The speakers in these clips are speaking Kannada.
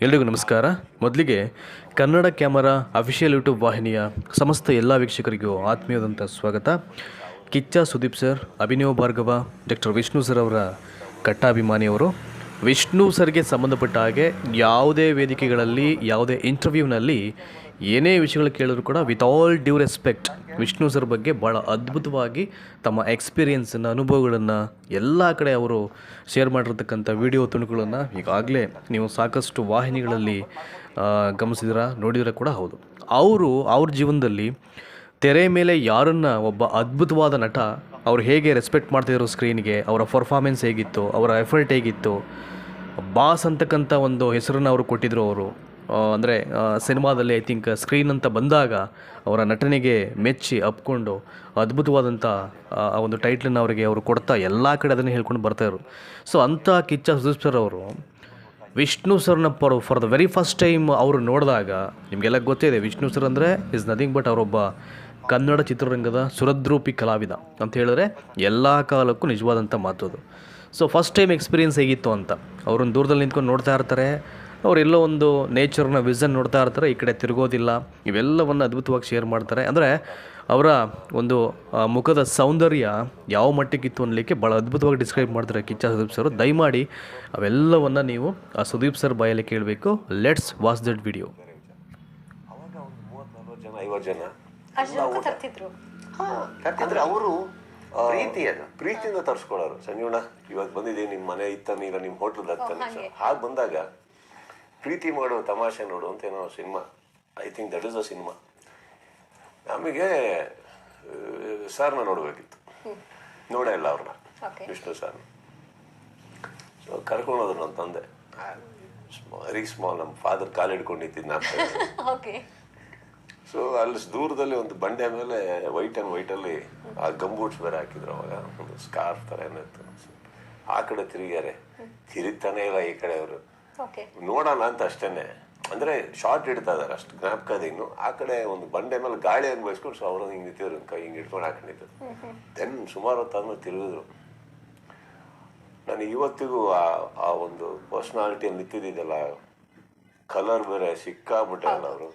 ಎಲ್ರಿಗೂ ನಮಸ್ಕಾರ. ಮೊದಲಿಗೆ ಕನ್ನಡ ಕ್ಯಾಮರಾ ಅಫಿಷಿಯಲ್ ಯೂಟ್ಯೂಬ್ ವಾಹಿನಿಯ ಸಮಸ್ತ ಎಲ್ಲ ವೀಕ್ಷಕರಿಗೂ ಆತ್ಮೀಯವಾದಂಥ ಸ್ವಾಗತ. Kichcha Sudeep sir, Abhinav Bhargava, doctor Vishnu sir ಅವರ ಕಟ್ಟಾಭಿಮಾನಿಯವರು. ವಿಷ್ಣು ಸರ್ಗೆ ಸಂಬಂಧಪಟ್ಟ ಹಾಗೆ ಯಾವುದೇ ವೇದಿಕೆಗಳಲ್ಲಿ, ಯಾವುದೇ ಇಂಟರ್ವ್ಯೂನಲ್ಲಿ ಏನೇ ವಿಷಯಗಳು ಕೇಳಿದ್ರು ಕೂಡ with all due respect Vishnu sir ಬಗ್ಗೆ ಭಾಳ ಅದ್ಭುತವಾಗಿ ತಮ್ಮ ಎಕ್ಸ್ಪೀರಿಯನ್ಸನ್ನು, ಅನುಭವಗಳನ್ನು ಎಲ್ಲ ಕಡೆ ಅವರು ಶೇರ್ ಮಾಡಿರ್ತಕ್ಕಂಥ ವಿಡಿಯೋ ತುಣುಕುಗಳನ್ನು ಈಗಾಗಲೇ ನೀವು ಸಾಕಷ್ಟು ವಾಹಿನಿಗಳಲ್ಲಿ ಗಮನಿಸಿದಿರ, ನೋಡಿದರೆ ಕೂಡ ಹೌದು. ಅವ್ರ ಜೀವನದಲ್ಲಿ ತೆರೆ ಮೇಲೆ ಯಾರನ್ನು ಒಬ್ಬ ಅದ್ಭುತವಾದ ನಟ ಅವ್ರು ಹೇಗೆ ರೆಸ್ಪೆಕ್ಟ್ ಮಾಡ್ತಿದ್ರು ಸ್ಕ್ರೀನ್ಗೆ, ಅವರ ಪರ್ಫಾರ್ಮೆನ್ಸ್ ಹೇಗಿತ್ತು, ಅವರ ಎಫರ್ಟ್ ಹೇಗಿತ್ತು, ಬಾಸ್ ಅಂತಕ್ಕಂಥ ಒಂದು ಹೆಸರನ್ನು ಅವರು ಕೊಟ್ಟಿದ್ದರು. ಅವರು ಅಂದರೆ ಸಿನಿಮಾದಲ್ಲಿ ಐ ಥಿಂಕ್ ಸ್ಕ್ರೀನ್ ಅಂತ ಬಂದಾಗ ಅವರ ನಟನೆಗೆ ಮೆಚ್ಚಿ ಅಪ್ಕೊಂಡು ಅದ್ಭುತವಾದಂಥ ಆ ಒಂದು ಟೈಟ್ಲನ್ನು ಅವರಿಗೆ ಅವರು ಕೊಡ್ತಾ ಎಲ್ಲ ಕಡೆ ಅದನ್ನು ಹೇಳ್ಕೊಂಡು ಬರ್ತಾಯಿದ್ರು. ಸೊ ಅಂಥ ಕಿಚ್ಚ ಸುದೀಪ್ ಸರ್ ಅವರು ವಿಷ್ಣು ಸರ್ನ for the very first time ಅವರು ನೋಡಿದಾಗ, ನಿಮಗೆಲ್ಲ ಗೊತ್ತಿದೆ ವಿಷ್ಣು ಸರ್ ಅಂದರೆ ಇಸ್ ನಥಿಂಗ್ ಬಟ್ ಅವರೊಬ್ಬ ಕನ್ನಡ ಚಿತ್ರರಂಗದ ಸುರದ್ರೂಪಿ ಕಲಾವಿದ ಅಂತ ಹೇಳಿದ್ರೆ ಎಲ್ಲ ಕಾಲಕ್ಕೂ ನಿಜವಾದಂಥ ಮಾತು ಅದು. ಸೊ ಫಸ್ಟ್ ಟೈಮ್ ಎಕ್ಸ್ಪೀರಿಯೆನ್ಸ್ ಹೇಗಿತ್ತು ಅಂತ ಅವ್ರನ್ನ ದೂರದಲ್ಲಿ ನಿಂತ್ಕೊಂಡು ನೋಡ್ತಾ ಇರ್ತಾರೆ. ಅವರೆಲ್ಲೋ ಒಂದು ನೇಚರ್ನ ವಿಷನ್ ನೋಡ್ತಾ ಇರ್ತಾರೆ, ಈ ಕಡೆ ತಿರುಗೋದಿಲ್ಲ. ಇವೆಲ್ಲವನ್ನು ಅದ್ಭುತವಾಗಿ ಶೇರ್ ಮಾಡ್ತಾರೆ. ಅಂದರೆ ಅವರ ಒಂದು ಮುಖದ ಸೌಂದರ್ಯ ಯಾವ ಮಟ್ಟಕ್ಕಿತ್ತು ಅನ್ನಲಿಕ್ಕೆ ಭಾಳ ಅದ್ಭುತವಾಗಿ ಡಿಸ್ಕ್ರೈಬ್ ಮಾಡ್ತಾರೆ ಕಿಚ್ಚ ಸುದೀಪ್ ಸರ್. ದಯಮಾಡಿ ಅವೆಲ್ಲವನ್ನು ನೀವು ಆ ಸುದೀಪ್ ಸರ್ ಬಾಯಲ್ಲಿ ಕೇಳಬೇಕು. Let's watch that video. ಅವಾಗ ಒಂದು 30-40 ಜನ 50 ಜನ ತರ್ತಿದ್ರು. ಅವರು ಪ್ರೀತಿಯಿಂದ ತರಿಸ್ಕೊಳ್ಳೋರು. ಸಂಜೀವಣ್ಣ ಇವತ್ತು ಬಂದಿದ್ದೀನಿ, ನಿಮ್ಮ ಮನೆ ಇತ್ತಾನೆ, ಇಲ್ಲ ನಿಮ್ಮ ಹೋಟ್ಲದ ಹತ್ತಾನೆ. ಹಾಗೆ ಬಂದಾಗ ಪ್ರೀತಿ ಮಾಡು, ತಮಾಷೆ ನೋಡು ಅಂತ ಏನೋ cinema, I think that is a cinema. ನಮಗೆ ಸರ್ನ ನೋಡಬೇಕಿತ್ತು, ನೋಡೇ ಇಲ್ಲ ಅವ್ರನ್ನ, ವಿಷ್ಣು ಸರ್ನ. ಸೊ ಕರ್ಕೊಂಡೋದ್ರು ನನ್ನ ತಂದೆ, ವೆರಿ ಸ್ಮಾಲ್, ನಮ್ಮ ಫಾದರ್ ಕಾಲು ಹಿಡ್ಕೊಂಡಿದ್ದು ನಾನು. ಸೊ ಅಲ್ಲಿ ದೂರದಲ್ಲಿ ಒಂದು ಬಂಡೆ ಮೇಲೆ ವೈಟಲ್ಲಿ ಆ ಗಂಬೂಟ್ಸ್ ಬೇರೆ ಹಾಕಿದ್ರು. ಅವಾಗ ಒಂದು ಸ್ಕಾರ್ಫ್ ಥರ ಏನಿತ್ತು. ಆ ಕಡೆ ತಿರುಗ್ಯಾರೆ, ತಿರುಗ್ತಾನೆ ಇಲ್ಲ ಈ ಕಡೆ ಅವರು. ನೋಡೋಣ ಅಂತ ಅಷ್ಟೇನೆ, ಅಂದರೆ ಶಾರ್ಟ್ ಇಡ್ತಾ ಇದ್ದಾರೆ ಅಷ್ಟು ಜ್ಞಾಪಕದ. ಇನ್ನು ಆ ಕಡೆ ಒಂದು ಬಂಡೆ ಮೇಲೆ ಗಾಳಿ ಅನ್ಭವಿಸ್ಕೊಂಡು ಸೊ ಅವ್ರನ್ನ ಹಿಂಗೆ ನಿಂತಿದ್ರು, ಕೈ ಹಿಂಗೆ ಇಟ್ಕೊಂಡು ಹಾಕೊಂಡಿದ್ರು. ದೆನ್ ಸುಮಾರು ಹೊತ್ತಾದ್ಮೇಲೆ ತಿರುಗಿದ್ರು. ನನಗೆ ಇವತ್ತಿಗೂ ಆ ಒಂದು ಪರ್ಸ್ನಾಲಿಟಿಯಲ್ಲಿ ನಿಂತಿದ್ದಲ್ಲ, ಕಲರ್ ಬೇರೆ ಸಿಕ್ಕಾಬಿಟ್ಟೆ ಅಲ್ಲ ಅವರು.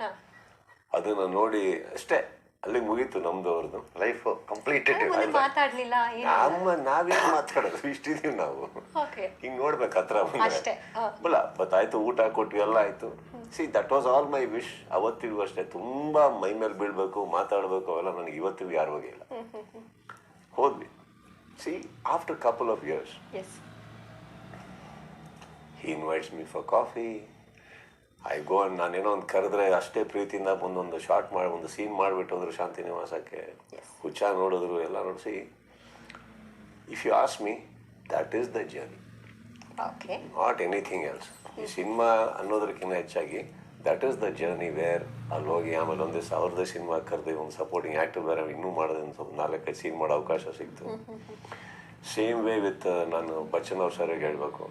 ಅದನ್ನ ನೋಡಿ ಅಷ್ಟೇ ಅಲ್ಲಿಗೆ ಮುಗೀತು ನಮ್ದು ಅವ್ರದ್ದು ಲೈಫ್ ಕಂಪ್ಲೀಟೆಡ್. ಅಮ್ಮ ನಾವೇನು ಮಾತಾಡೋದು, ಇಷ್ಟಿದೀವಿ ನಾವು, ಹಿಂಗೆ ನೋಡ್ಬೇಕು ಹತ್ರ ಬಂದ್ರೆ ಬಲ್ಲ ಬತ್ತಾಯ್ತು, ಊಟ ಕೊಟ್ಟು ಎಲ್ಲ ಆಯ್ತು. See that was all my wish. ಅವತ್ತಿಗೂ ಅಷ್ಟೇ ತುಂಬಾ ಮೈ ಮೇಲೆ ಬೀಳ್ಬೇಕು, ಮಾತಾಡ್ಬೇಕು, ಅವೆಲ್ಲ ನನಗೆ ಇವತ್ತಿಗೂ ಯಾರ ಬಗ್ಗೆ ಇಲ್ಲ. ಹೋದ್ವಿ. C after couple of years he invites me for coffee. I go and ನಾನೇನೋ ಒಂದು ಕರೆದ್ರೆ ಅಷ್ಟೇ ಪ್ರೀತಿಯಿಂದ ಒಂದೊಂದು ಶಾರ್ಟ್ ಮಾಡಿ ಒಂದು ಸೀನ್ ಮಾಡಿಬಿಟ್ಟು ಹೋದ್ರು ಶಾಂತಿ ನಿವಾಸಕ್ಕೆ. ಹುಚ್ಚ ನೋಡಿದ್ರು, ಎಲ್ಲ ನೋಡಿಸಿ. If you ask me, that is the journey, not anything else. ಈ ಸಿನಿಮಾ ಅನ್ನೋದಕ್ಕಿಂತ ಹೆಚ್ಚಾಗಿ that is the journey where ಅಲ್ಲಿ ಹೋಗಿ ಆಮೇಲೆ ಒಂದು ದಿವಸ ಅವ್ರದ್ದೇ ಸಿನಿಮಾ ಕರೆದು ಒಂದು ಸಪೋರ್ಟಿಂಗ್ ಆ್ಯಕ್ಟರ್ ಬೇರೆ ಇನ್ನೂ ಮಾಡೋದು, ಸ್ವಲ್ಪ 4-5 ಸೀನ್ ಮಾಡೋ ಅವಕಾಶ ಸಿಕ್ತು. ಸೇಮ್ ವೇ ವಿತ್ ನಾನು ಬಚ್ಚನ್ ಅವ್ರ ಸರಿಗೆ ಹೇಳಬೇಕು,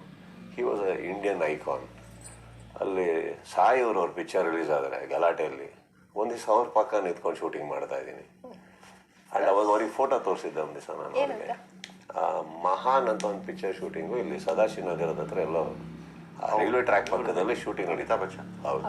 he was a Indian icon. ಅಲ್ಲಿ ಸಾಯಿ ಅವ್ರ ಪಿಕ್ಚರ್ ರಿಲೀಸ್ ಆದರೆ ಗಲಾಟೆಯಲ್ಲಿ ಒಂದು ದಿವಸ ಅವ್ರ ಪಕ್ಕ ನಿಂತ್ಕೊಂಡು ಶೂಟಿಂಗ್ ಮಾಡ್ತಾ ಇದ್ದೀನಿ. ಆ್ಯಂಡ್ ಅವಾಗ ಅವ್ರಿಗೆ ಫೋಟೋ ತೋರಿಸಿದ್ದೆ ಒಂದು ದಿವಸ ನಾನು ಅವ್ರಿಗೆ. ಮಹಾನ್ ಅಂತ ಒಂದು ಪಿಕ್ಚರ್ ಶೂಟಿಂಗು ಇಲ್ಲಿ ಸದಾಶಿವ ನಗರದ ಹತ್ರ ಎಲ್ಲೋ ರೈಲ್ವೆ ಟ್ರ್ಯಾಕ್ ಪಕ್ಕದಲ್ಲಿ ಶೂಟಿಂಗ್ ನಡೀತಾ. ಹೌದು.